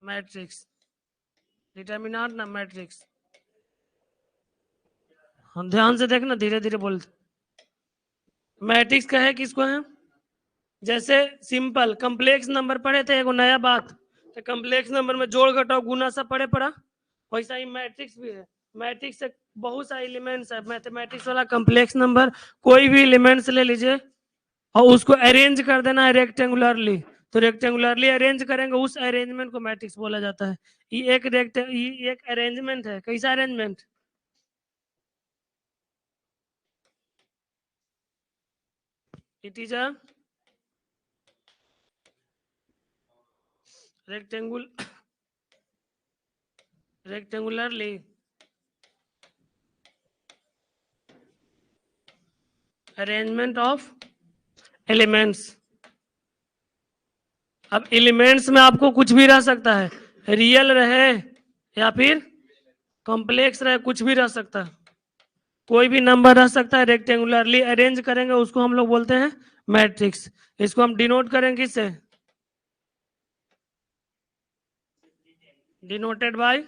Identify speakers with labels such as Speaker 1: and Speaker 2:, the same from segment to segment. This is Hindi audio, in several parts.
Speaker 1: मैट्रिक्स, डिटर्मिनेंट ना मैट्रिक्स। हम ध्यान से देखना, धीरे धीरे बोलते। मैट्रिक्स का है किसको है? जैसे सिंपल कॉम्प्लेक्स नंबर पढ़े थे, एगो नया बात, तो कॉम्प्लेक्स नंबर में जोड़ घटाव गुना सब पढ़ा, वैसा ही मैट्रिक्स भी है। मैट्रिक्स से बहुत सारे एलिमेंट्स है, मैथमेटिक्स वाला कॉम्प्लेक्स नंबर कोई भी एलिमेंट्स ले लीजिए और उसको अरेंज कर देना है रेक्टेंगुलरली, तो रेक्टेंगुलरली अरेंज करेंगे, उस अरेंजमेंट को मैट्रिक्स बोला जाता है। ये एक अरेंजमेंट है। कैसा arrangement? It is a rectangularly arrangement of elements। अब एलिमेंट्स में आपको कुछ भी रह सकता है, रियल रहे या फिर कॉम्प्लेक्स रहे, कुछ भी रह सकता है, कोई भी नंबर रह सकता है। रेक्टेंगुलरली अरेंज करेंगे उसको हम लोग बोलते हैं मैट्रिक्स। इसको हम डिनोट करेंगे किससे? Denoted by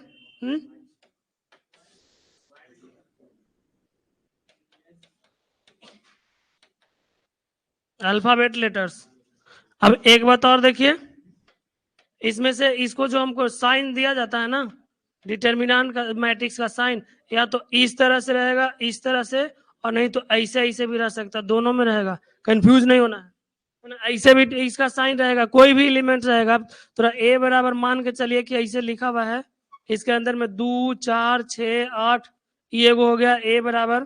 Speaker 1: alphabet letters. अब एक बात और देखिए, इसमें से इसको जो हमको साइन दिया जाता है ना, डिटर्मिनेंट का, मैट्रिक्स का साइन, या तो इस तरह से रहेगा, इस तरह से, और नहीं तो ऐसे ऐसे भी रह सकता, दोनों में रहेगा, कंफ्यूज नहीं होना है। ऐसे भी इसका साइन रहेगा, कोई भी एलिमेंट रहेगा। थोड़ा ए बराबर मान के चलिए कि ऐसे लिखा हुआ है, इसके अंदर में 2 4 6 8, ये हो गया ए बराबर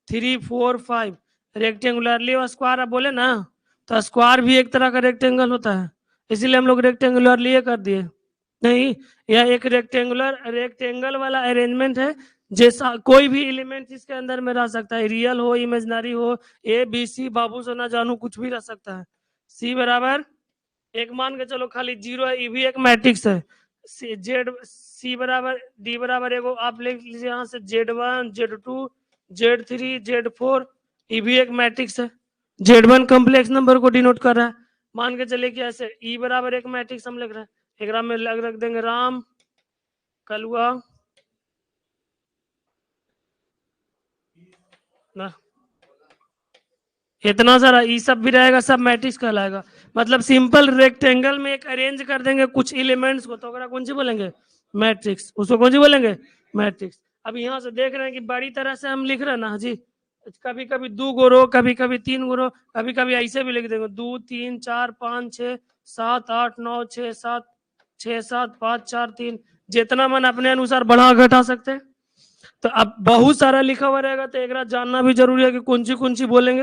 Speaker 1: 3 4 5। रेक्टेंगुलरली और स्क्वायर आप बोले ना, तो स्क्वायर भी एक तरह का रेक्टेंगल होता है, इसीलिए हम लोग रेक्टेंगुलरली कर दिए। नहीं, यह एक रेक्टेंगल वाला अरेंजमेंट है, जैसा कोई भी एलिमेंट इसके अंदर में रह सकता है, रियल हो इमेजिनरी हो, ए बी सी बाबू सोना जानू कुछ भी रह सकता है। सी बराबर एक मान के चलो खाली 0 है, ये भी एक मैट्रिक्स है। जेड सी बराबर डी बराबर एगो आप लिख लीजिए यहाँ से Z1 Z2 Z3 Z4, ये भी एक मैट्रिक्स है। Z1 कॉम्प्लेक्स नंबर को डिनोट कर रहा है, मान के चले कि ऐसे ई बराबर एक मैट्रिक्स हम लिख रहे हैं, एक में रख देंगे राम कलुआ ना, इतना सारा ये सब भी रहेगा, सब मैट्रिक्स कहलाएगा। मतलब सिंपल रेक्टेंगल में एक अरेंज कर देंगे कुछ एलिमेंट्स को, तो कौन सी बोलेंगे? मैट्रिक्स। उसको कौन सी बोलेंगे? मैट्रिक्स। अब यहाँ से देख रहे हैं कि बड़ी तरह से हम लिख रहे हैं ना जी, कभी कभी 2 गो रो, कभी कभी 3 गो रो, कभी कभी ऐसे भी लिख देंगे 2 3 4 5 6 7 8 9 6 7 6 7 5 4 3, जितना मन अपने अनुसार बढ़ा घटा सकते हैं। तो अब बहुत सारा लिखा हुआ रहेगा, तो एक जानना भी जरूरी है कि कौन सी बोलेंगे,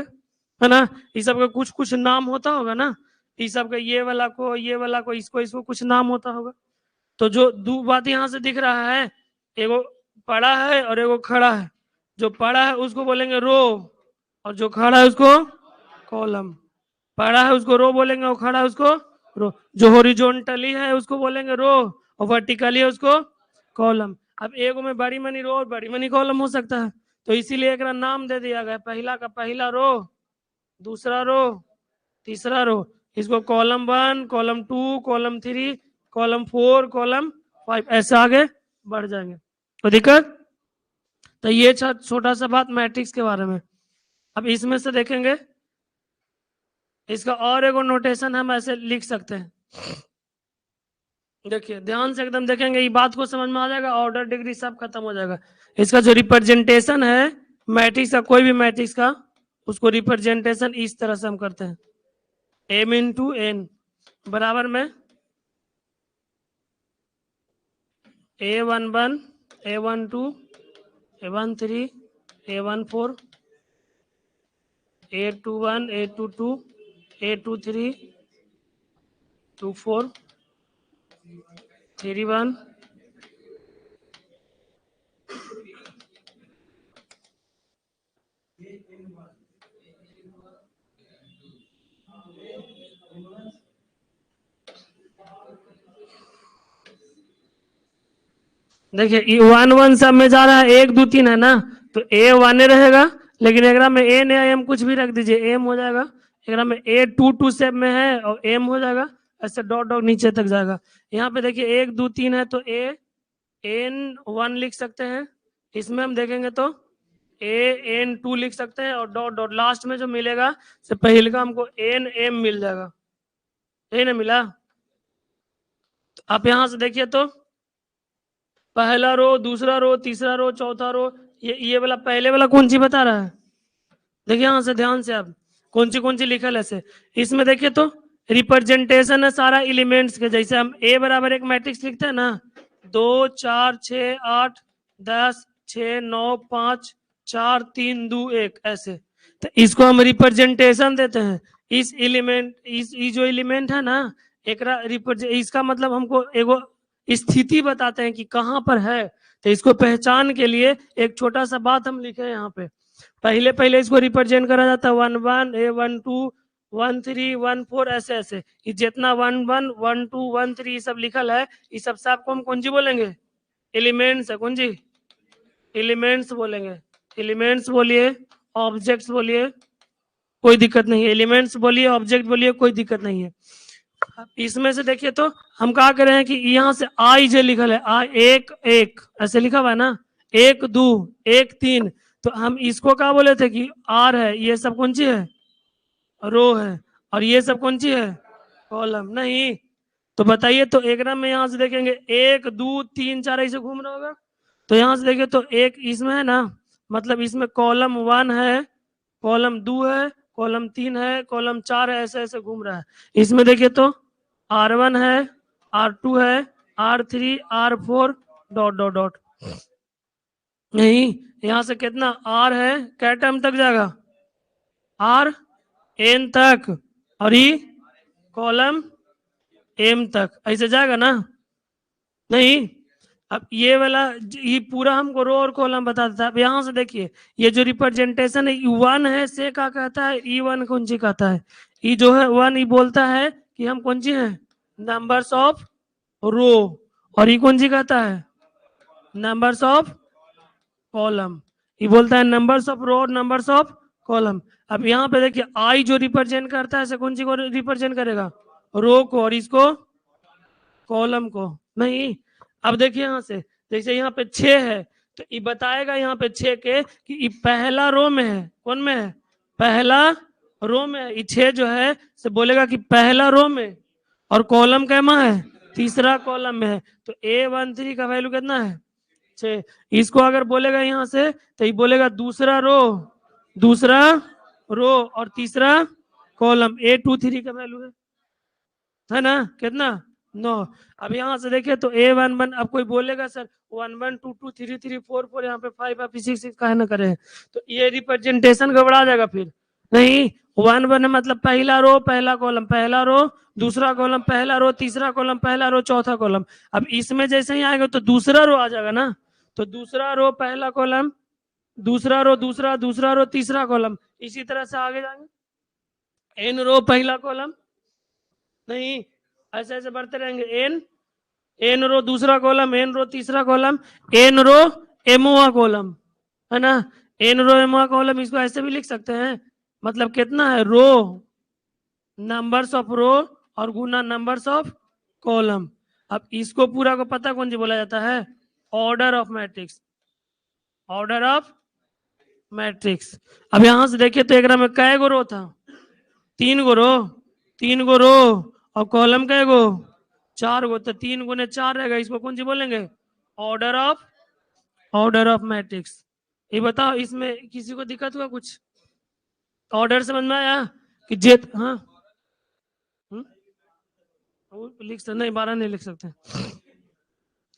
Speaker 1: है ना। इस सब का कुछ कुछ नाम होता होगा ना, इस सब का ये वाला को इसको कुछ नाम होता होगा। तो जो दो बात यहाँ से दिख रहा है, एगो पड़ा है और एगो खड़ा है। जो पड़ा है उसको बोलेंगे रो, और जो खड़ा है उसको कॉलम। पड़ा है उसको रो बोलेंगे, और खड़ा है उसको रो। जो हॉरिजॉन्टली है उसको बोलेंगे रो, और वर्टिकली है उसको कॉलम। अब एगो में बड़ी मनी रो और बड़ी मनी कॉलम हो सकता है, तो इसीलिए एक नाम दे दिया गया, पहला का पहला रो, दूसरा रो, तीसरा रो। इसको column 1 column 2 column 3 column 4 column 5, ऐसे आगे बढ़ जाएंगे। तो दिक्कत? तो ये छोटा सा बात मैट्रिक्स के बारे में। अब इसमें से देखेंगे, इसका और एगो नोटेशन हम ऐसे लिख सकते हैं। देखिए ध्यान से एकदम देखेंगे, ये बात को समझ में आ जाएगा, ऑर्डर डिग्री सब खत्म हो जाएगा। इसका जो रिप्रेजेंटेशन है मैट्रिक्स का, कोई भी मैट्रिक्स का, उसको रिप्रेजेंटेशन इस तरह से हम करते हैं, m इंटू एन बराबर में A11 A12 A13 A14 A21 A22 A23 24 31 देखिए 1 सब में जा रहा है, 1 2 3 है ना, तो A1 रहेगा, लेकिन एक में एन या एम कुछ भी रख दीजिए, एम हो जाएगा। एक में A22 सेप में है और एम हो जाएगा, ऐसे डॉट डॉट नीचे तक जाएगा। यहाँ पे देखिए 1 2 3 है तो AN1 लिख सकते हैं, इसमें हम देखेंगे तो AN2 लिख सकते हैं, और डॉट डॉट लास्ट में जो मिलेगा से पहले का हमको NM मिल जाएगा, यही ना मिला। तो आप यहां से देखिए तो पहला रो, दूसरा रो, तीसरा रो, चौथा रो, ये वाला पहले वाला कौन सी बता रहा है, देखिए यहां से ध्यान से आप कौन सी लिखल ऐसे, इसमें देखिए तो रिप्रेजेंटेशन है सारा एलिमेंट्स के, जैसे हम A बराबर एक मैट्रिक्स लिखते हैं ना, 2 4 6 8 10 6 9 5 4 3 2 1 ऐसे, तो इसको हम रिप्रेजेंटेशन देते हैं। इस एलिमेंट इस जो एलिमेंट है ना, इसका मतलब हमको एगो स्थिति बताते हैं कि कहाँ पर है, तो इसको पहचान के लिए एक छोटा सा बात हम लिखे यहाँ पे। पहले इसको रिप्रेजेंट करा जाता है 1 1 1 2 1 3 1 4 ऐसे ऐसे, ये जितना 1 1 1 2 1 3 ये सब लिखल है, ये सब से आपको हम कौन सी बोलेंगे, एलिमेंट्स है, कौन सी एलिमेंट्स बोलेंगे। एलिमेंट्स बोलिए, ऑब्जेक्ट्स बोलिए, कोई दिक्कत नहीं है, एलिमेंट्स बोलिए, ऑब्जेक्ट बोलिए, कोई दिक्कत नहीं है। इसमें से देखिए तो हम क्या कर रहे हैं कि यहाँ से आई जो लिखल है, आ 1 1 ऐसे लिखा हुआ है ना, 1 2 1 3, तो हम इसको क्या बोले थे कि आर है, ये सब कौन सी है, रो है, और ये सब कौन सी है, कॉलम। नहीं तो बताइए, तो एक ना में यहाँ से देखेंगे 1 2 3 4 ऐसे घूम रहा होगा, तो यहाँ से देखिए तो एक इसमें है ना, मतलब इसमें कॉलम 1 है, कॉलम 2 है, कॉलम 3 है, कॉलम 4 है, ऐसे ऐसे घूम रहा है। इसमें देखिए तो R1 है, R2 है, R3 R4 dot dot dot, नहीं यहाँ से कितना R है, क्या टर्म तक जाएगा, R N तक, और ये कॉलम M तक, ऐसे जाएगा ना, नहीं। अब ये वाला ये पूरा हमको रो और कॉलम बता देता है। अब यहाँ से देखिए ये जो रिप्रेजेंटेशन है E1 है, से क्या कहता है, E1 कौन सी कहता है, ये जो है 1 ये बोलता है कि हम कौन सी है, नंबर्स ऑफ रो, और ये कौन सी कहता है, नंबर्स ऑफ कॉलम, ये बोलता है नंबर्स ऑफ रो और नंबर्स ऑफ कॉलम। अब यहाँ पे देखिए आई जो रिप्रेजेंट करता है ऐसे कौन सी को रिप्रेजेंट करेगा, रो को, और इसको कॉलम को, नहीं। अब देखिए यहाँ से जैसे यहाँ पे 6 है, तो ये बताएगा यहाँ पे 6 के कि ये पहला रो में है, कौन में है, पहला रो में है, ये 6 जो है से बोलेगा कि पहला रो में, और कॉलम कैमा है, तीसरा कॉलम में है, तो A13 का वैल्यू कितना है, 6। इसको अगर बोलेगा यहाँ से तो ये बोलेगा दूसरा रो और तीसरा कॉलम, A23 का वैल्यू है ना, कितना 9। अब यहाँ से देखिए तो A11, अब कोई बोलेगा सर 1 1 2 2 3 3 4 4 यहाँ पे 5 5 6 6 काहे ना करे, तो ये रिप्रेजेंटेशन गड़बड़ा जाएगा फिर, नहीं 1 1 मतलब पहला रो पहला कॉलम, पहला रो दूसरा कॉलम, पहला रो तीसरा कॉलम, पहला रो चौथा कॉलम। अब इसमें जैसे ही आएगा तो दूसरा रो आ जाएगा ना, तो दूसरा रो पहला कॉलम, दूसरा रो दूसरा रो तीसरा कॉलम, इसी तरह से आगे जाएंगे, n रो पहला कॉलम, नहीं ऐसे ऐसे बढ़ते रहेंगे, एन रो दूसरा कॉलम, एन रो तीसरा कॉलम, एन रो एमोआ कॉलम, है ना, एन रो एमोआ कॉलम। इसको ऐसे भी लिख सकते हैं, मतलब कितना है, रो नंबर्स ऑफ रो और गुना नंबर्स ऑफ कॉलम। अब इसको पूरा को पता कौन सी बोला जाता है, order of matrix, order of matrix. अब यहां से देखिए तो एक में कै गो रो था, 3 गो रो, 3 गो रो, और कॉलम कै गो, 4 गो, तो 3 गुने 4 रहेगा, इसको कौन सी बोलेंगे, ऑर्डर ऑफ मैट्रिक्स। ये बताओ इसमें किसी को दिक्कत हुआ कुछ, ऑर्डर समझ में आया कि जेत, हाँ लिख सकते नहीं, 12 नहीं लिख सकते,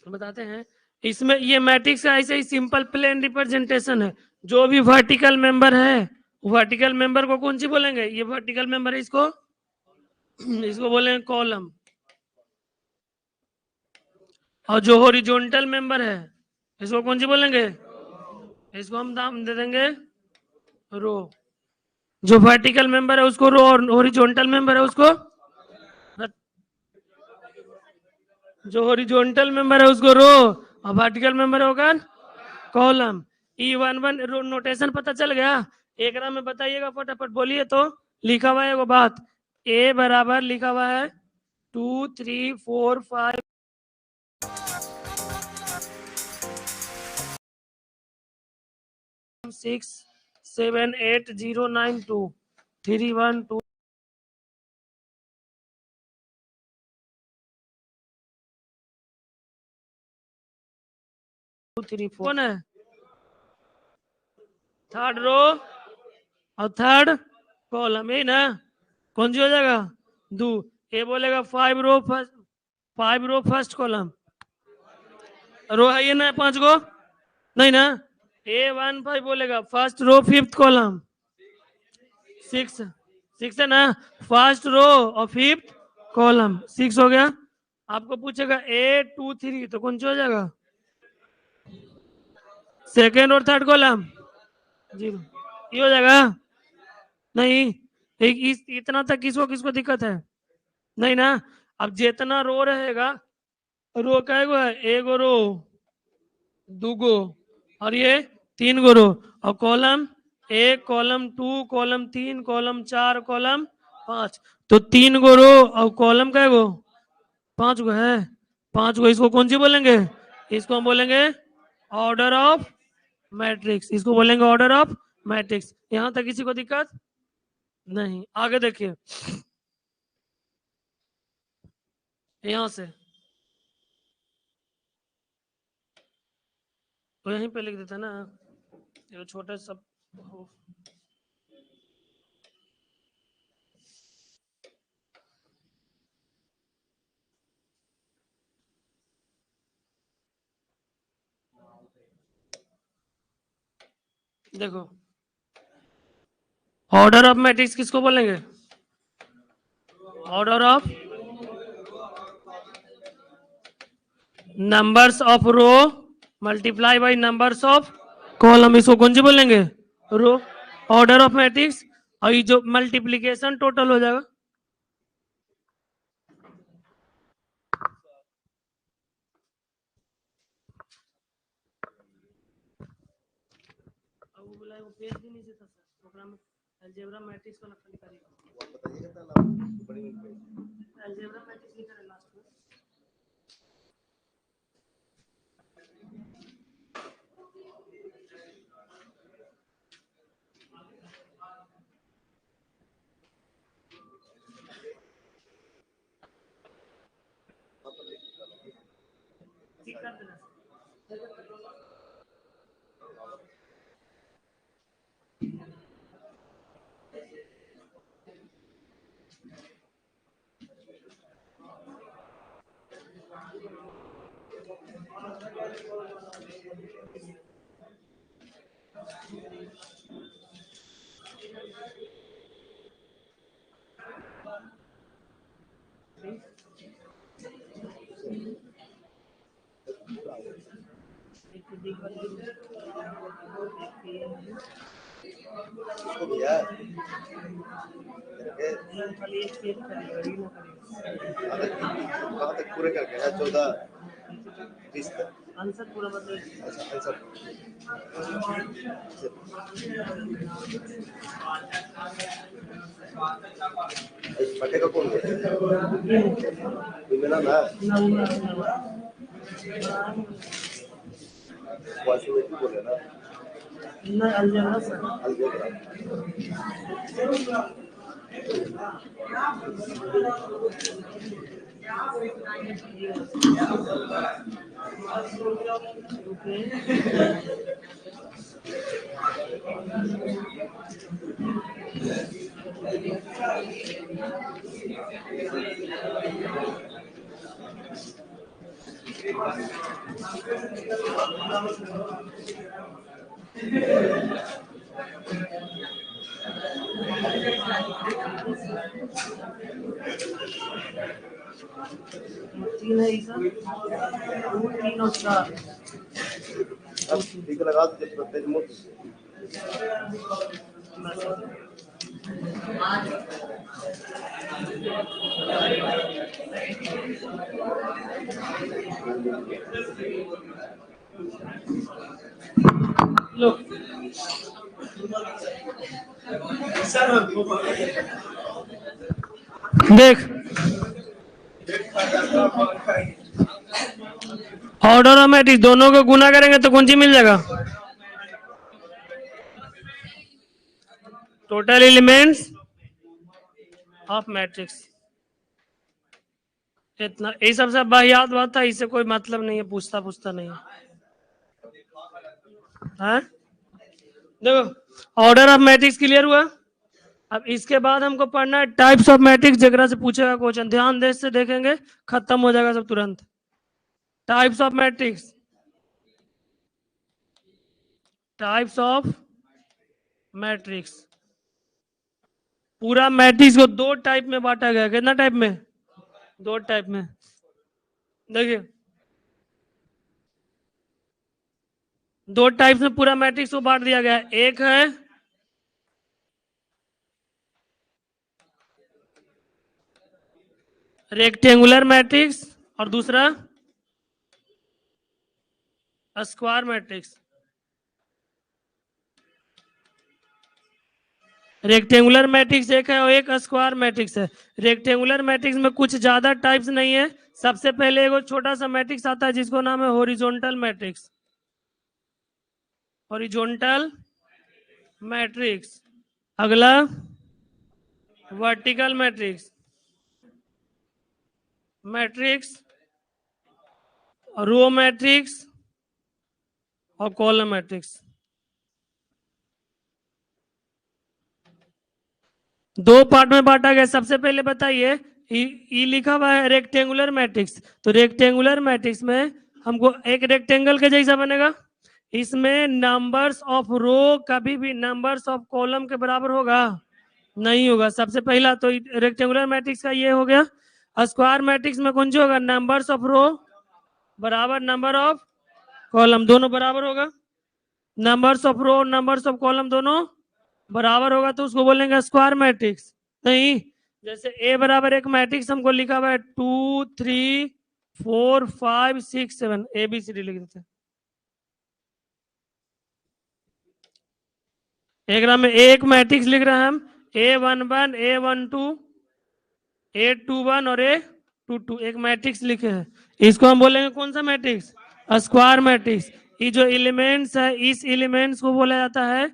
Speaker 1: बताते हैं। इसमें ये मैट्रिक्स का ऐसे ही सिंपल प्लेन रिप्रेजेंटेशन है, जो भी वर्टिकल मेंबर है, वर्टिकल मेंबर को कौन सी बोलेंगे, ये वर्टिकल मेंबर है, इसको बोलेंगे कॉलम, और जो हॉरिजॉन्टल मेंबर है इसको कौन सी बोलेंगे, इसको हम नाम दे देंगे रो। जो वर्टिकल मेंबर है उसको रो, और हॉरिजॉन्टल मेंबर है उसको, जो हॉरिजॉन्टल मेंबर है उसको रो, और वर्टिकल मेंबर होगा कॉलम। E11 नोटेशन पता चल गया, एक में बताइएगा फटाफट, बोलिए तो। लिखा हुआ है वो बात, A बराबर लिखा हुआ है 2 3 4 5 6 7 8 0 9 2 3 1 2 3 4 कौन है? थर्ड रो और थर्ड कॉलम, यही ना? कौन सी हो जाएगा? दो। ये बोलेगा 5 रो फर्स्ट कॉलम, रो है ये ना 5 गो, नहीं ना? A15 बोलेगा फर्स्ट रो 5th कॉलम, 6 है ना? फर्स्ट रो और 5th कॉलम 6 हो गया। आपको पूछेगा A23 तो कौन सा हो जाएगा? सेकेंड और थर्ड कॉलम 0, ये हो जाएगा? नहीं, इतना तक किसको किसको दिक्कत है? नहीं ना? अब जितना रो रहेगा, रो का है, एक रो, दो गो, और ये 3 गो रो, और column 1 column 2 column 3 column 4 column 5, तो 3 गो रो और कॉलम का गो 5 गो है, 5 गो। इसको कौन सी बोलेंगे? इसको हम बोलेंगे ऑर्डर ऑफ मैट्रिक्स, इसको बोलेंगे ऑर्डर ऑफ मैट्रिक्स। यहां तक किसी को दिक्कत नहीं? आगे देखिए, यहां से तो यहीं पे लिख देता ना, ये छोटे सब देखो, ऑर्डर ऑफ मैट्रिक्स किसको बोलेंगे? Order of numbers of row multiply by numbers of column, इसको कौन सी बोलेंगे? रो। ऑर्डर ऑफ मैट्रिक्स, और ये जो मल्टीप्लीकेशन टोटल हो जाएगा, अलजेब्रा मैट्रिक्स वाला खाली करेगा, अलजेब्रा मैट्रिक्स लिखा है लास्ट में।
Speaker 2: पूरे करके है 14 20 तक
Speaker 1: आंसर पूरा बताइए।
Speaker 2: अच्छा आंसर पटेगा कौन है मिला ना क्वासिमेट्री बोले ना
Speaker 1: ना अलजेब्रा सर,
Speaker 2: अलजेब्रा
Speaker 1: तीन है इसका, 2 3 और 4,
Speaker 2: अब ठीक लगा दो जब पेज मोड़
Speaker 1: लो देख, ऑर्डर और मैट्रिक्स दोनों को गुना करेंगे तो कौन सी मिल जाएगा? Total elements of matrix. इतना ये सबसे वाहियात बात था, इससे कोई मतलब नहीं है, पूछता नहीं है। हाँ? देखो ऑर्डर ऑफ मैट्रिक्स क्लियर हुआ। अब इसके बाद हमको पढ़ना है टाइप्स ऑफ मैट्रिक्स, जगह से पूछेगा क्वेश्चन, ध्यान दे से देखेंगे, खत्म हो जाएगा सब तुरंत। Types of matrix, types of matrix. पूरा मैट्रिक्स को दो टाइप में बांटा गया। कितना टाइप में? दो टाइप में। देखिए दो टाइप में पूरा मैट्रिक्स को बांट दिया गया है। एक है रेक्टेंगुलर मैट्रिक्स और दूसरा स्क्वायर मैट्रिक्स। रेक्टेंगुलर मैट्रिक्स एक है और एक स्क्वायर मैट्रिक्स है। रेक्टेंगुलर मैट्रिक्स में कुछ ज्यादा टाइप्स नहीं है। सबसे पहले एक छोटा सा मैट्रिक्स आता है जिसको नाम है हॉरिजॉन्टल मैट्रिक्स। Horizontal matrix. अगला vertical matrix, matrix row matrix और कॉलम मैट्रिक्स। दो पार्ट में बांटा गया। सबसे पहले बताइए, ई लिखा हुआ है रेक्टेंगुलर मैट्रिक्स, तो रेक्टेंगुलर मैट्रिक्स में हमको एक रेक्टेंगल के जैसा बनेगा। इसमें नंबर्स ऑफ रो कभी भी नंबर्स ऑफ कॉलम के बराबर होगा? नहीं होगा। सबसे पहला तो रेक्टेंगुलर मैट्रिक्स का ये हो गया। स्क्वायर मैट्रिक्स में कौन सी होगा? नंबर्स ऑफ रो बराबर नंबर ऑफ कॉलम, दोनों बराबर होगा। Numbers of row numbers of column दोनों बराबर होगा तो उसको बोलेंगे स्क्वायर मैट्रिक्स। नहीं, जैसे ए बराबर एक मैट्रिक्स हमको लिखा हुआ है 2 3 4 5 6 7, ABCD लिख देते हैं। एक ग्राम में एक मैट्रिक्स लिख रहे हैं हम, A11 A12 A21 और A22, एक मैट्रिक्स लिखे हैं। इसको हम बोलेंगे कौन सा मैट्रिक्स? Square matrix. ये जो एलिमेंट्स है इस एलिमेंट्स को बोला जाता है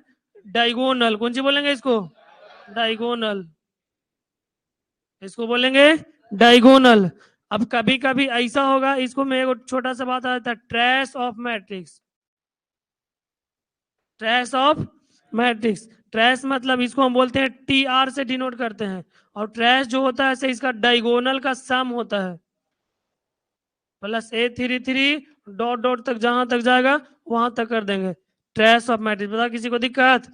Speaker 1: डायगोनल। कौन सी बोलेंगे इसको? डायगोनल। इसको बोलेंगे डायगोनल। अब कभी कभी ऐसा होगा, इसको मैं एक छोटा सा बात आता है, trace of matrix. Trace of matrix, trace मतलब इसको हम बोलते हैं TR से डिनोट करते हैं। और ट्रेस जो होता है इसका डायगोनल का सम होता है, प्लस A33 डॉट डॉट तक जहां तक जाएगा वहां तक कर देंगे। ट्रेस ऑफ मैट्रिक्स, बता किसी को दिक्कत?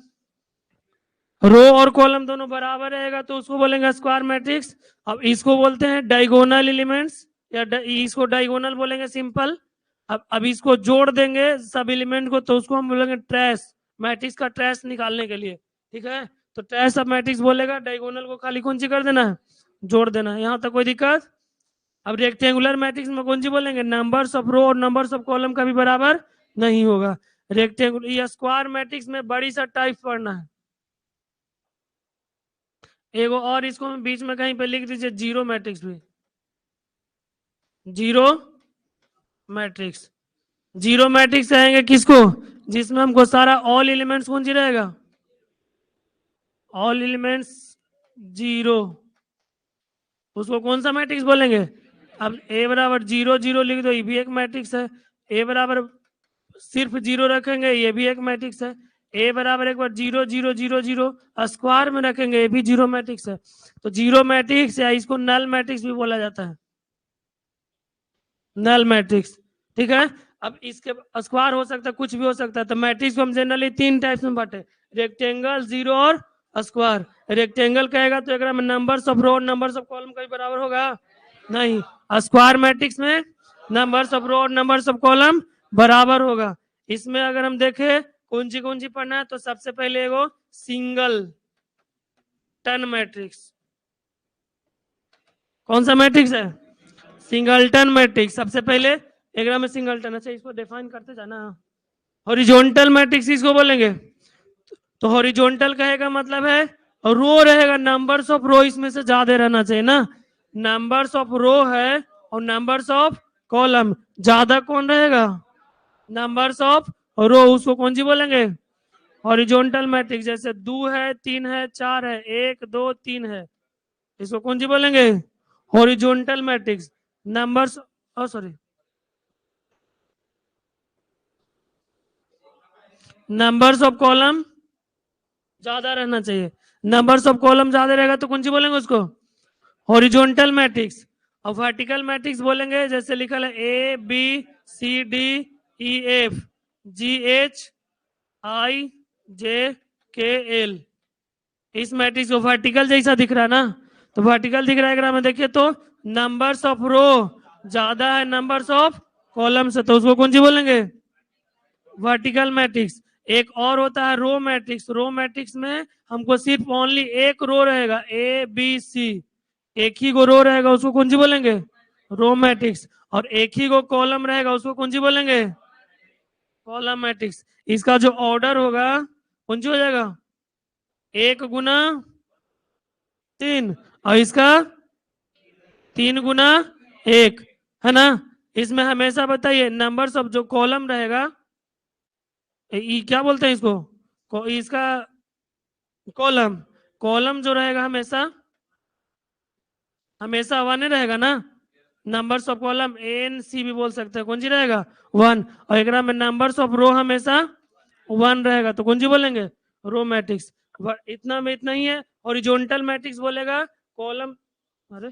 Speaker 1: रो और कॉलम दोनों बराबर रहेगा तो उसको बोलेंगे स्क्वायर मैट्रिक्स। अब इसको बोलते हैं डायगोनल एलिमेंट्स, या इसको डायगोनल बोलेंगे सिंपल। अब इसको जोड़ देंगे सब एलिमेंट को तो उसको हम बोलेंगे ट्रेस, मैट्रिक्स का ट्रेस निकालने के लिए। ठीक है, तो ट्रेस ऑफ मैट्रिक्स बोलेगा, डायगोनल को खाली कौन सी कर देना है? जोड़ देना है। यहाँ तक कोई दिक्कत? अब रेक्टेंगुलर मैट्रिक्स में कौन सी बोलेंगे? नंबर्स ऑफ रो और नंबर्स ऑफ कॉलम का भी बराबर नहीं होगा। रेक्टेंगुलर स्क्वायर मैट्रिक्स में बड़ी सा टाइप पढ़ना है एगो, और इसको हम बीच में कहीं पे लिख दीजिए जीरो मैट्रिक्स भी। जीरो मैट्रिक्स, जीरो मैट्रिक्स कहेंगे किसको? जिसमें हमको सारा ऑल एलिमेंट्स कौन सी रहेगा? ऑल एलिमेंट्स जीरो, उसको कौन सा मैट्रिक्स बोलेंगे? अब A बराबर 0 0 लिख दो, ये भी एक मैट्रिक्स है। A बराबर सिर्फ 0 रखेंगे, ये भी एक मैट्रिक्स है। A बराबर एक बार 0 0 0 0 स्क्वायर में रखेंगे, ये भी जीरो मैट्रिक्स है। तो जीरो मैट्रिक्स या इसको नल मैट्रिक्स भी बोला जाता है, नल मैट्रिक्स। ठीक है, अब इसके स्क्वायर हो सकता है, कुछ भी हो सकता है। तो मैट्रिक्स को हम जनरली तीन टाइप्स में बांटे, रेक्टेंगल, जीरो और स्क्वायर। रेक्टेंगल कहेगा तो एक में numbers of row numbers of column का भी बराबर होगा? नहीं। स्क्वायर मैट्रिक्स में नंबर्स ऑफ रो और नंबर्स ऑफ कॉलम बराबर होगा। इसमें अगर हम देखें कौन सी पढ़ना है, तो सबसे पहले एगो सिंगल टन मैट्रिक्स। कौन सा मैट्रिक्स है? Singleton matrix. सबसे पहले एक में सिंगलटन, अच्छा इसको डिफाइन करते जाना। हॉरिजॉन्टल मैट्रिक्स इसको बोलेंगे। तो हॉरिजॉन्टल कहेगा मतलब है रो रहेगा, नंबर्स ऑफ रो इसमें से ज्यादा रहना चाहिए ना। नंबर्स ऑफ रो है और नंबर्स ऑफ कॉलम, ज्यादा कौन रहेगा? नंबर्स ऑफ रो, उसको कौन सी बोलेंगे? Horizontal matrix. जैसे 2 है, 3 है, 4 है, 1 2 3 है, इसको कौन सी बोलेंगे? Horizontal matrix. Numbers, sorry, numbers of column ज्यादा रहना चाहिए। नंबर्स ऑफ कॉलम ज्यादा रहेगा तो कौन सी बोलेंगे उसको? Horizontal matrix. और वर्टिकल मैट्रिक्स बोलेंगे, जैसे लिखा है A B C D E F G H I J K L, इस मैट्रिक्स को वर्टिकल जैसा दिख रहा है ना, तो वर्टिकल दिख रहा है अगर में देखिए तो नंबर्स ऑफ रो ज्यादा है नंबर्स ऑफ कॉलम से, तो उसको कौन सी बोलेंगे? Vertical matrix. एक और होता है रो मैट्रिक्स। रो मैट्रिक्स में हमको सिर्फ ओनली एक रो रहेगा, ए बी सी, एक ही को रो रहेगा, उसको कौन सी बोलेंगे? Row matrix. और एक ही को कॉलम रहेगा, उसको कौन सी बोलेंगे? Column matrix. इसका जो ऑर्डर होगा कौन सी हो जाएगा? 1 गुना 3, और इसका 3 गुना 1, है ना? इसमें हमेशा बताइए नंबर्स ऑफ जो कॉलम रहेगा, क्या बोलते हैं इसको? इसका कॉलम, कॉलम जो रहेगा हमेशा हमेशा 1 रहेगा ना। Numbers of column N C भी बोल सकते हैं, कौन सी रहेगा? 1। और एक में नंबर्स ऑफ रो हमेशा 1 रहेगा, तो कौन सी बोलेंगे? Row matrix. इतना में इतना ही है। हॉरिजॉन्टल मैट्रिक्स बोलेगा कॉलम, अरे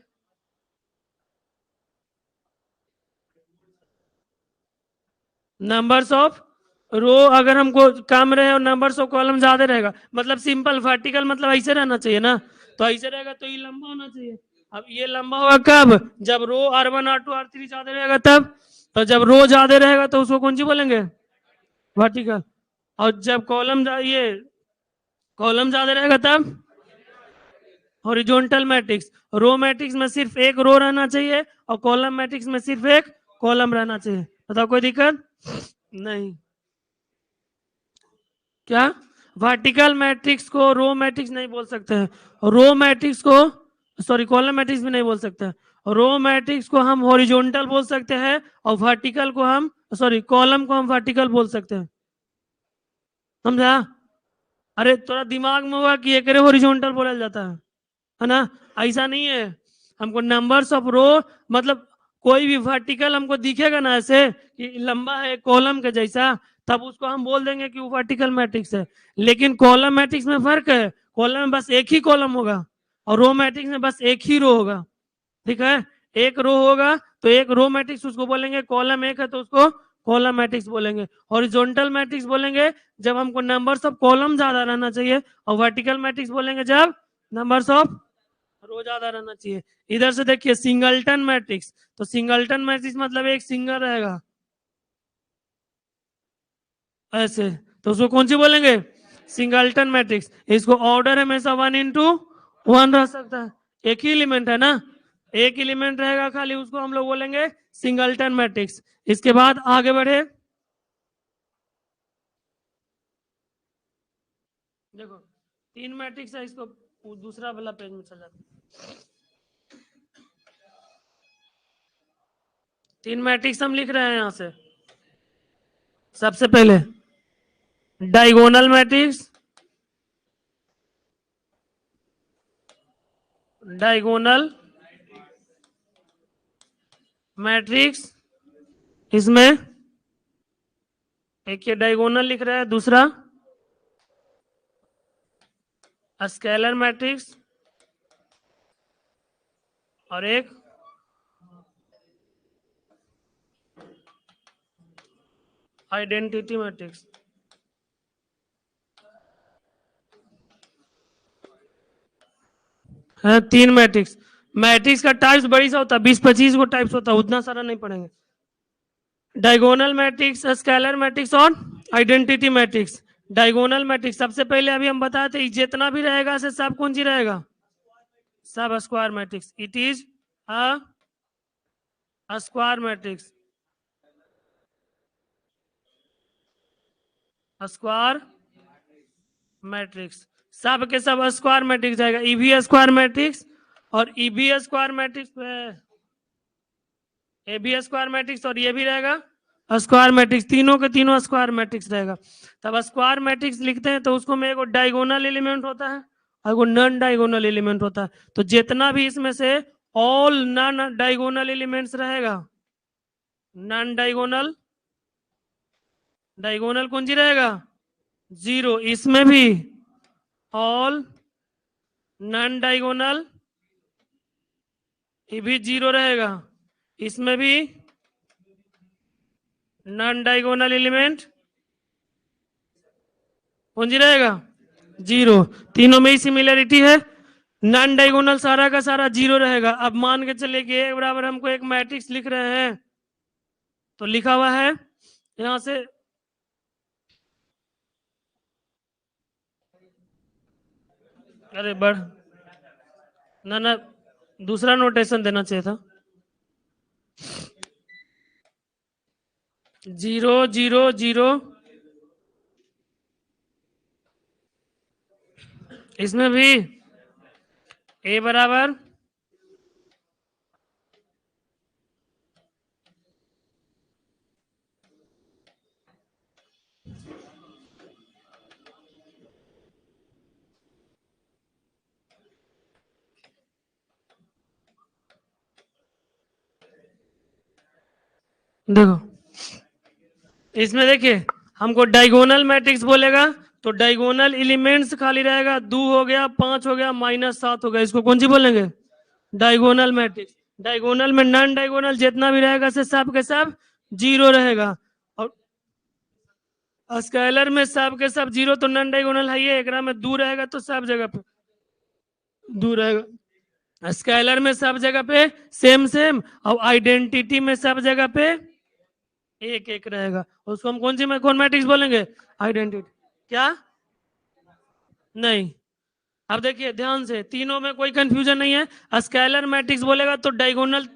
Speaker 1: नंबर्स ऑफ रो अगर हमको कम रहे और नंबर्स ऑफ कॉलम ज्यादा रहेगा, मतलब सिंपल वर्टिकल मतलब ऐसे रहना चाहिए ना, तो ऐसे रहेगा तो ये लंबा होना चाहिए। अब ये लंबा होगा कब? जब रो R1 R2 R3 ज्यादा रहेगा तब। तो जब रो ज्यादा रहेगा तो उसको कौन सी बोलेंगे? वर्टिकल। और जब ये कॉलम ज्यादा रहेगा तब हॉरिजॉन्टल मैट्रिक्स। रो मैट्रिक्स में सिर्फ एक रो रहना चाहिए और कॉलम मैट्रिक्स में सिर्फ एक कॉलम रहना चाहिए। बताओ कोई दिक्कत नहीं? क्या वर्टिकल मैट्रिक्स को रो मैट्रिक्स नहीं बोल सकते हैं? रो मैट्रिक्स को, सॉरी, कॉलम मैट्रिक्स भी नहीं बोल सकते हैं। रो मैट्रिक्स को हम हॉरिजॉन्टल बोल सकते हैं और वर्टिकल को हम, सॉरी, कॉलम को हम वर्टिकल बोल सकते हैं। समझा? अरे थोड़ा दिमाग में हुआ कि एक हॉरिजॉन्टल बोला जाता है ना? ऐसा नहीं है। हमको नंबर्स ऑफ रो, मतलब कोई भी वर्टिकल हमको दिखेगा ना ऐसे कि लंबा है कॉलम के जैसा, तब उसको हम बोल देंगे कि वो वर्टिकल मैट्रिक्स है। लेकिन कॉलम मैट्रिक्स में फर्क है, कॉलम में बस एक ही कॉलम होगा और रो मैट्रिक्स में बस एक ही रो होगा। ठीक है? एक रो होगा तो एक रो मैट्रिक्स उसको बोलेंगे, कॉलम एक है तो उसको कॉलम मैट्रिक्स बोलेंगे। हॉरिजॉन्टल मैट्रिक्स बोलेंगे जब हमको नंबर्स ऑफ कॉलम ज्यादा रहना चाहिए, और वर्टिकल मैट्रिक्स बोलेंगे जब नंबर्स ऑफ रो ज्यादा रहना चाहिए। इधर से देखिए सिंगलटन मैट्रिक्स, तो सिंगलटन मैट्रिक्स मतलब एक सिंगल रहेगा ऐसे, तो उसको कौन सी बोलेंगे? Singleton matrix. इसको ऑर्डर हमेशा 1 into 1 रह सकता है, एक ही एलिमेंट है ना, एक एलिमेंट रहेगा खाली, उसको हम लोग बोलेंगे सिंगलटन मैट्रिक्स। इसके बाद आगे बढ़े, देखो 3 मैट्रिक्स है, इसको दूसरा वाला पेज में चल जाता है। 3 मैट्रिक्स हम लिख रहे हैं यहां से। सबसे पहले डायगोनल मैट्रिक्स, डायगोनल मैट्रिक्स, इसमें एक ये डायगोनल लिख रहा है, दूसरा स्केलर मैट्रिक्स, और एक आइडेंटिटी मैट्रिक्स। है 3 मैट्रिक्स। मैट्रिक्स का टाइप्स बड़ी सा होता है, 20-25 को टाइप्स होता है, उतना सारा नहीं पढ़ेंगे। डायगोनल मैट्रिक्स, स्केलर मैट्रिक्स और आइडेंटिटी मैट्रिक्स। डायगोनल मैट्रिक्स सबसे पहले अभी हम बताए थे, जितना भी रहेगा से सब कौन सी रहेगा? सब square matrix. It is a square matrix, square matrix. सब के सब स्क्वायर मैट्रिक्स जाएगा। ई भी स्क्वायर मैट्रिक्स और E B square matrix A B square matrix, और ये भी रहेगा स्क्वायर मैट्रिक्स, तीनों के तीनों स्क्वायर मैट्रिक्स रहेगा। तब स्क्वायर मैट्रिक्स लिखते हैं तो उसको में एगो डायगोनल एलिमेंट होता है और एगो नॉन डायगोनल एलिमेंट होता है। तो जितना भी इसमें से ऑल नॉन डायगोनल एलिमेंट्स रहेगा, नॉन डायगोनल, डायगोनल कौन सी रहेगा 0, इसमें भी ऑल नॉन डायगोनल ये भी 0 रहेगा, इसमें भी नॉन डायगोनल एलिमेंट कौन सी रहेगा 0। तीनों में ही सिमिलरिटी है, नॉन डायगोनल सारा का सारा 0 रहेगा। अब मान के चले कि ए बराबर हमको एक मैट्रिक्स लिख रहे हैं, तो लिखा हुआ है यहां से अरे बढ़ ना दूसरा नोटेशन देना चाहिए था, 0 0 0, इसमें भी ए बराबर देखो, इसमें देखिए हमको डायगोनल मैट्रिक्स बोलेगा तो डायगोनल एलिमेंट्स खाली रहेगा, 2 हो गया, 5 हो गया, -7 हो गया, इसको कौन सी बोलेंगे डायगोनल मैट्रिक्स। डायगोनल में नॉन डायगोनल जितना भी रहेगा से सब के सब 0 रहेगा, और स्केलर में सब के सब 0, तो नॉन डायगोनल है ये, एकरा में 2 रहेगा तो सब जगह पे 2 रहेगा। स्केलर में सब जगह पे सेम सेम, और आइडेंटिटी में सब जगह पे 1 1 रहेगा, उसको हम कौन मैट्रिक्स बोलेंगे आइडेंटिटी। क्या नहीं, अब देखिए ध्यान से, तीनों में कोई कंफ्यूजन नहीं है। स्केलर मैट्रिक्स बोलेगा तो डायगोनल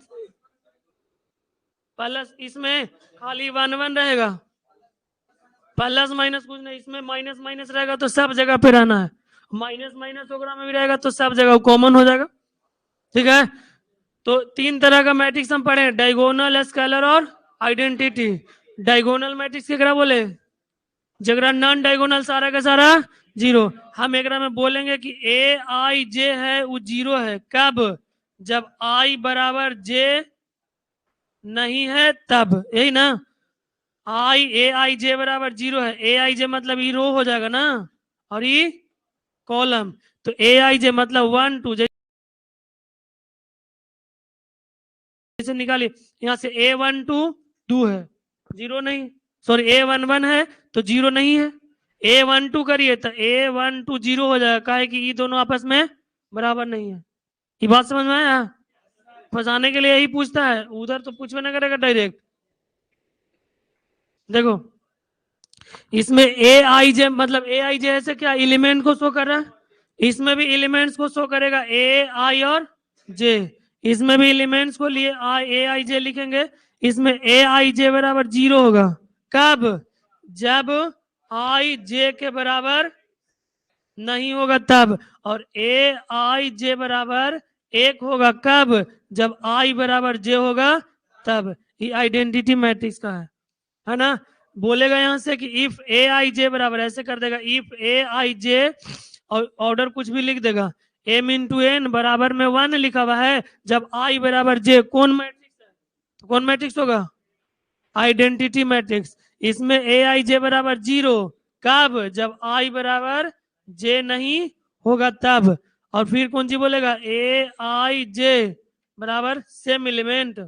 Speaker 1: प्लस, इसमें खाली 1 1 रहेगा, प्लस माइनस कुछ नहीं, इसमें माइनस माइनस रहेगा तो सब जगह पे रहना है, माइनस माइनस वगैरह में भी रहेगा तो सब जगह कॉमन हो जाएगा, ठीक है। तो 3 तरह का मैट्रिक्स हम पढ़े, डायगोनल, स्केलर और आइडेंटिटी। डायगोनल मैट्रिक्स केकरा बोले जगरा नॉन डायगोनल सारा का सारा 0। हम एकरा में बोलेंगे कि ए आई जे है वो 0 है, कब जब आई बराबर जे नहीं है तब, यही ना, ए आई जे बराबर 0 है, ए आई जे मतलब ई रो हो जाएगा ना, और ई कॉलम, तो ए आई जे मतलब 1 2, जैसे निकालिए यहां से A1 2 2 है 0 नहीं, सॉरी A11 है तो 0 नहीं है, A1 2 करिए तो A1 2 0 हो जाएगा, काहे कि ये दोनों आपस में बराबर नहीं है। ये बात समझ में आया, फंसाने के लिए यही पूछता है, उधर तो पूछवे ना करेगा डायरेक्ट। देखो इसमें ए आई जे मतलब ए आई जे ऐसे क्या एलिमेंट को शो कर रहा है, इसमें भी एलिमेंट्स को शो करेगा ए आई और जे, इसमें भी एलिमेंट्स को लिए ए आई जे लिखेंगे, इसमें ए आई जे बराबर 0 होगा, कब जब आई जे के बराबर नहीं होगा तब, और ए आई जे बराबर 1 होगा कब जब आई बराबर जे होगा तब। ये आइडेंटिटी मैट्रिक्स का है ना। बोलेगा यहां से कि इफ ए आई जे बराबर, ऐसे कर देगा इफ ए आई जे, और ऑर्डर कुछ भी लिख देगा, m इंटू एन बराबर में 1 लिखा हुआ है, जब आई बराबर जे, कौन मैट्रिक्स है, तो कौन मैट्रिक्स होगा आइडेंटिटी मैट्रिक्स। इसमें ए आई जे बराबर 0 कब जब आई बराबर जे नहीं होगा तब, और फिर कौन सी बोलेगा ए आई जे बराबर सेम एलिमेंट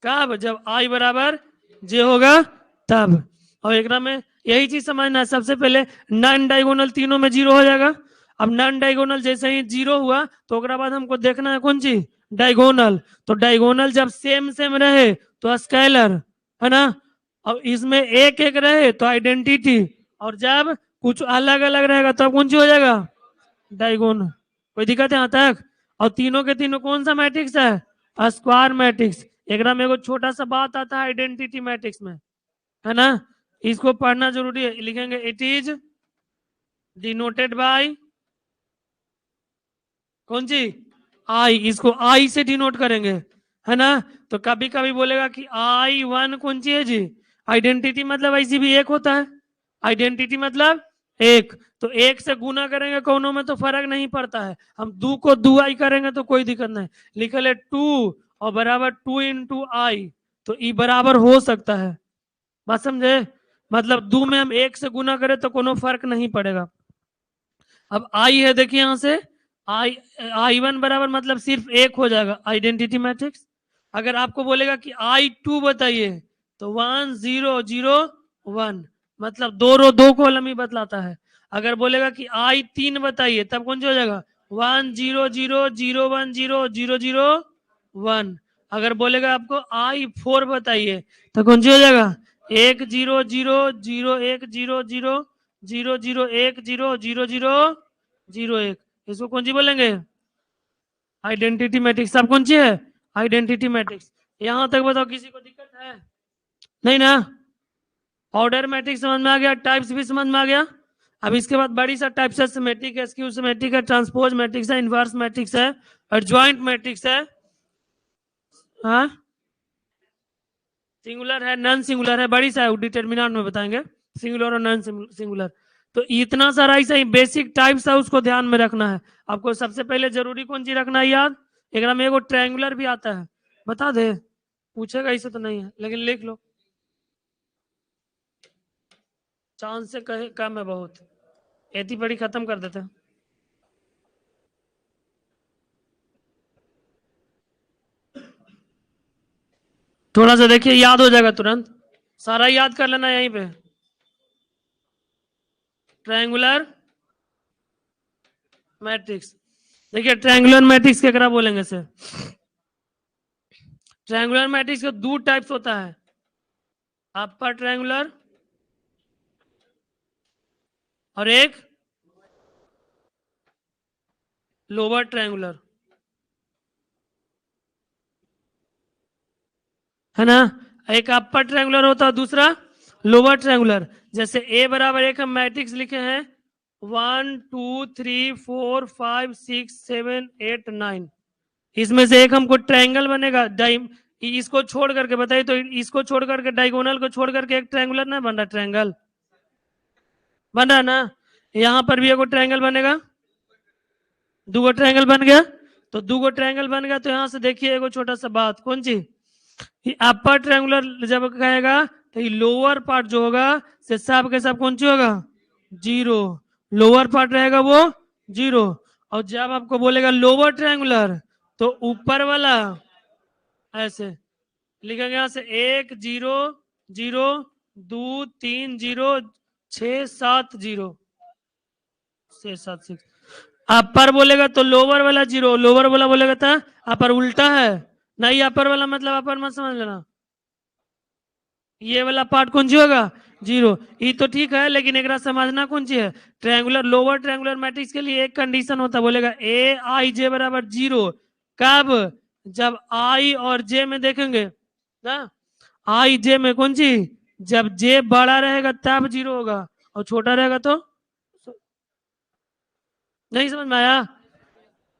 Speaker 1: कब जब आई बराबर जे होगा तब। और एक में यही चीज समझना है, सबसे पहले नॉन डायगोनल तीनों में 0 हो जाएगा। अब नॉन डायगोनल जैसे ही 0 हुआ तो बाद हमको देखना है कौन सी डायगोनल, तो डायगोनल जब सेम सेम रहे तो स्केलर है ना, अब इसमें एक एक रहे तो आइडेंटिटी, और जब कुछ अलग अलग रहेगा तब कौन सी हो जाएगा डायगोनल। कोई दिक्कत है यहाँ तक। और तीनों के तीनों कौन सा मैट्रिक्स है स्क्वायर मैट्रिक्स। एक में एगो छोटा सा बात आता है आइडेंटिटी मैट्रिक्स में, है ना, इसको पढ़ना जरूरी है, लिखेंगे इट इज डिनोटेड बाय कौन सी आई, इसको आई से डिनोट करेंगे, है ना। तो कभी कभी बोलेगा कि I1 कौन सी है जी, आइडेंटिटी मतलब ऐसी भी एक होता है, आइडेंटिटी मतलब एक, तो एक से गुना करेंगे कोनों में तो फर्क नहीं पड़ता है, हम दो को दो आई करेंगे तो कोई दिक्कत नहीं, लिख ले 2 और बराबर 2 इंटू आई, तो ई बराबर हो सकता है, बात समझे, मतलब दो में हम एक से गुना करें तो कोनो फर्क नहीं पड़ेगा। अब आई है, देखिए यहां से I1 बराबर मतलब सिर्फ एक हो जाएगा, आइडेंटिटी मैट्रिक्स। अगर आपको बोलेगा कि I2 बताइए तो 1 0 0 1, मतलब दो रो दो कॉलम ही बतलाता है। अगर बोलेगा कि I3 बताइए तब कौन सा हो जाएगा 1 0 0 0 1 0 0 0 1। अगर बोलेगा आपको I4 बताइए तो कौन सी हो जाएगा 1 0 0 0 1 0 0 0 0 1 0 0 0 0 1, इसको कौन सी बोलेंगे आइडेंटिटी मैट्रिक्स। सब कौन सी है आइडेंटिटी मैट्रिक्स। यहां तक बताओ किसी को दिक्कत है नहीं ना, ऑर्डर मैट्रिक्स समझ में आ गया, टाइप्स भी समझ में आ गया। अब इसके बाद बड़ी सा टाइप्स है, सिमेट्रिक है, स्क्यू सिमेट्रिक है, ट्रांसपोज मैट्रिक्स है, इनवर्स मैट्रिक्स है, एडजॉइंट मैट्रिक्स है, हाँ सिंगुलर है, नॉन सिंगुलर है, बड़ी सा है, डिटरमिनेंट में बताएंगे सिंगुलर और नॉन सिंगुलर। तो इतना सारा ऐसा ही बेसिक टाइप्स है, उसको ध्यान में रखना है। आपको सबसे पहले जरूरी कौन चीज रखना है याद, एक में एगो ट्रायंगुलर भी आता है, बता दे, पूछेगा ऐसे तो नहीं है लेकिन लिख लो, चांस से कहे कम है बहुत, एती पड़ी खत्म कर देते हैं। थोड़ा सा देखिए याद हो जाएगा तुरंत, सारा याद कर लेना यहीं पे। ट्रायंगुलर मैट्रिक्स, देखिए ट्रायंगुलर मैट्रिक्स केकरा बोलेंगे से, ट्रायंगुलर मैट्रिक्स के दो टाइप्स होता है, अपर ट्रायंगुलर और एक लोअर ट्रायंगुलर, है ना। एक अपर ट्रायंगुलर होता है, दूसरा लोअर ट्रायंगुलर। जैसे ए बराबर एक हम मैट्रिक्स लिखे हैं 1 2 3 4 5 6 7 8 9, इसमें से एक हमको ट्रायंगल बनेगा, इसको छोड़ करके बताइए तो, इसको छोड़ करके डायगोनल को छोड़ करके एक ट्रायंगुलर ना बन रहा, ट्रायंगल बन रहा ना। यहां पर भी एक ट्रायंगल बनेगा, दो ट्रायंगल बन गया, तो दो ट्रायंगल बन गया, तो यहां से देखिए एगो छोटा सा बात, कौन सी अपर ट्रायंगुलर जब कहेगा तो ये लोअर पार्ट जो होगा से सब के सब कौन सी होगा जीरो, लोअर पार्ट रहेगा वो जीरो। और जब आपको बोलेगा लोअर ट्रायंगुलर तो ऊपर वाला ऐसे लिखेंगे, यहां से 1 0 0 2 3 0 6 7 0 6 7 6, अपर बोलेगा तो लोअर वाला जीरो, लोअर वाला बोलेगा था अपर, उल्टा है नहीं, अपर वाला मतलब अपर मत समझ लेना, ये वाला पार्ट कौन सी होगा जीरो। ये तो ठीक है लेकिन एक समझना कौन सी है, ट्रायंगुलर लोअर ट्रायंगुलर मैट्रिक्स के लिए एक कंडीशन होता है, बोलेगा ए आई जे बराबर जीरो, कब जब आई और जे में देखेंगे ना, आई जे में कौन सी, जब जे बड़ा रहेगा तब जीरो होगा और छोटा रहेगा तो नहीं, समझ में आया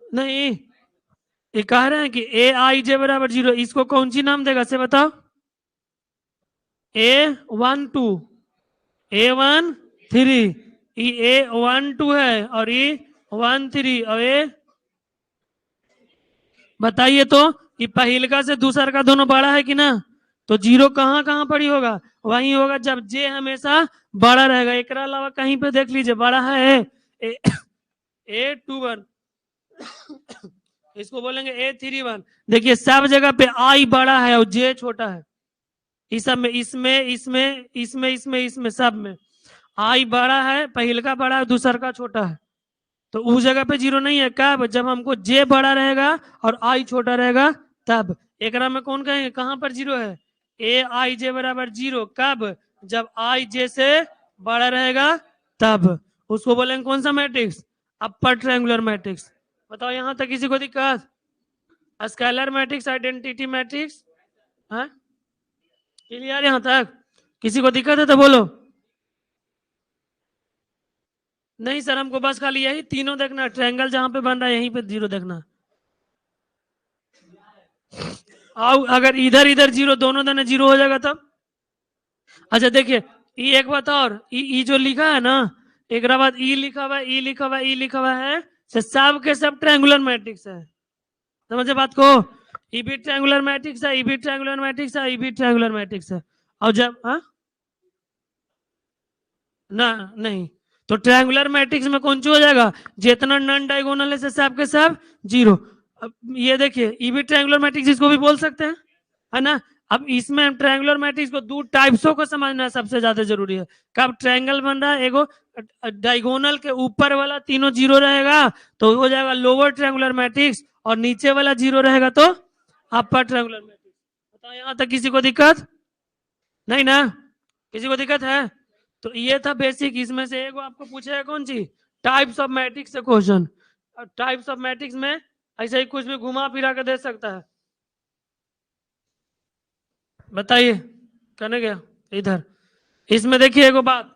Speaker 1: नहीं। ये कह रहे हैं कि ए आई जे बराबर जीरो, इसको कौन सी नाम देगा से बताओ, A1 2 A1 3, ये A1 2 है और ये 1 3, और ये बताइए तो ये पहिलका से दूसरा का दोनों बड़ा है कि ना, तो जीरो कहाँ कहाँ पर ही होगा, वहीं होगा जब जे हमेशा बड़ा रहेगा, एक अलावा कहीं पे देख लीजिए बड़ा है A21, इसको बोलेंगे A31, देखिए सब जगह पे आई बड़ा है और जे छोटा है, इस सब में इसमें इसमें इसमें इसमें इसमें सब में आई बड़ा है, पहले का बड़ा है, दूसरा का छोटा है, तो उस जगह पे जीरो नहीं है, कब जब हमको जे बड़ा रहेगा और आई छोटा रहेगा तब। एक में कौन कहेंगे कहां पर जीरो है, ए आई जे बराबर जीरो, कब जब आई जे से बड़ा रहेगा तब, उसको बोलेंगे कौन सा मैट्रिक्स अपर ट्रायंगुलर मैट्रिक्स। बताओ यहां तक किसी को दिक्कत, स्केलर मैट्रिक्स आइडेंटिटी मैट्रिक्स, हाँ क्लियर यहां तक, किसी को दिक्कत है तो बोलो। नहीं सर, हमको बस खाली यही तीनों देखना, ट्रायंगल जहां पे बन रहा है यहीं पे जीरो देखना। आओ, अगर इधर इधर जीरो, दोनों देने जीरो हो जाएगा तब। अच्छा देखिए, ई एक बात और, ई जो लिखा है ना, एक बाद ई लिखा हुआ है, ई लिखा हुआ है, ई लिखा हुआ है, सब के सब ट्रायंगुलर मैट्रिक्स है। समझे बात को? ई भी ट्रायंगुलर मैट्रिक्स है, ई भी ट्रायंगुलर मैट्रिक्स है, ई भी ट्रायंगुलर मैट्रिक्स है। और जब ना नहीं, तो ट्रायंगुलर मैट्रिक्स में कौन सी हो जाएगा, जितना नॉन डायगोनल है सब के सब जीरो। अब ये देखिए, ई भी ट्रायंगुलर मैट्रिक्स इसको भी बोल सकते हैं, है ना। अब इसमें ट्रायंगुलर मैट्रिक्स को दो टाइप्सों को समझना सबसे ज्यादा जरूरी है। कब ट्रायंगल बन रहा है, एगो डायगोनल के ऊपर वाला तीनों जीरो रहेगा तो हो जाएगा लोअर ट्रायंगुलर मैट्रिक्स, और नीचे वाला जीरो रहेगा तो अपर ट्रायंगुलर मैट्रिक्स। बताओ यहाँ तक किसी को दिक्कत नहीं ना? किसी को दिक्कत है? तो ये था बेसिक। इसमें से एक आपको पूछेगा कौन सी, टाइप्स ऑफ मैट्रिक्स से क्वेश्चन। टाइप्स ऑफ मैट्रिक्स में ऐसे ही कुछ भी घुमा फिरा के दे सकता है। बताइए, करने गया इधर। इसमें देखिए एगो बात,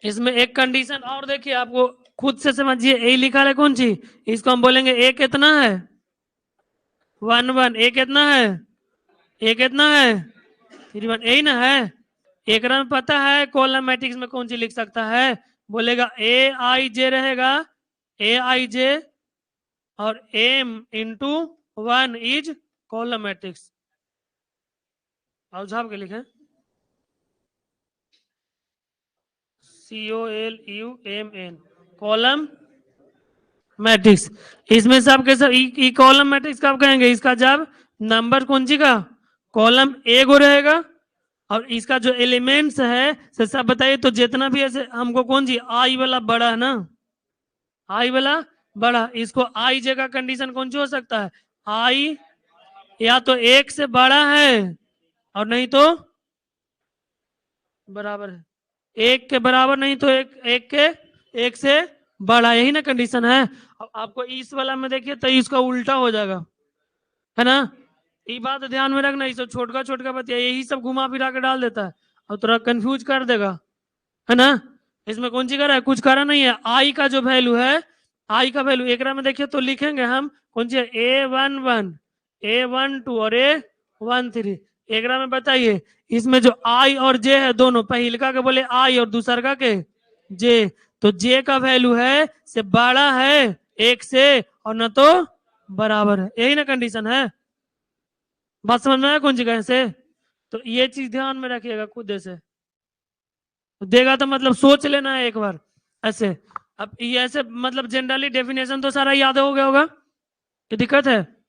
Speaker 1: इसमें एक कंडीशन और देखिए, आपको खुद से समझिए। ए लिखा है कौन सी, इसको हम बोलेंगे ए कितना है, 1 1। ए कितना है, ए कितना है, 3 1। यही ना है। एक में पता है कॉलम मैट्रिक्स में कौन सी लिख सकता है, बोलेगा ए आई जे रहेगा, ए आई जे, और M into 1 is column matrix. और झाप के लिखे COLUMN, कॉलम मैट्रिक्स। इसमें सब के सब ई कॉलम मैट्रिक्स कब कहेंगे, इसका जब नंबर कौन सी का कॉलम ए गो रहेगा, और इसका जो एलिमेंट्स है से सब बताइए। तो जितना भी ऐसे हमको कौन सी आई वाला बड़ा है ना, आई वाला बड़ा, इसको आई जे का कंडीशन कौन सी हो सकता है, आई या तो एक से बड़ा है और नहीं तो बराबर है, एक के बराबर नहीं तो एक से बड़ा, यही ना कंडीशन है। अब आपको इस वाला में देखिए तो इसका उल्टा हो जाएगा, है ना। ये बात ध्यान में रखना, इसे छोटका छोटका बतिया यही सब घुमा फिरा के डाल देता है और थोड़ा कंफ्यूज कर देगा, है ना। इसमें कौन सी करा है, कुछ करा नहीं है। आई का जो वैल्यू है, आई का वैल्यू एक में देखिए तो लिखेंगे हम कौन सी, A11, A12 और A13। एक में बताइए, इसमें जो आई और जे है दोनों, पहिलका के बोले आई और दूसरका के जे, तो जे का वैल्यू है से बड़ा है एक से और न तो बराबर है, यही ना कंडीशन है। बात समझ में आया कौन सी कैसे? तो ये चीज ध्यान में रखिएगा खुद से। देगा तो मतलब सोच लेना है एक बार ऐसे। अब ये ऐसे मतलब जनरली डेफिनेशन तो सारा याद हो गया होगा, कि दिक्कत है?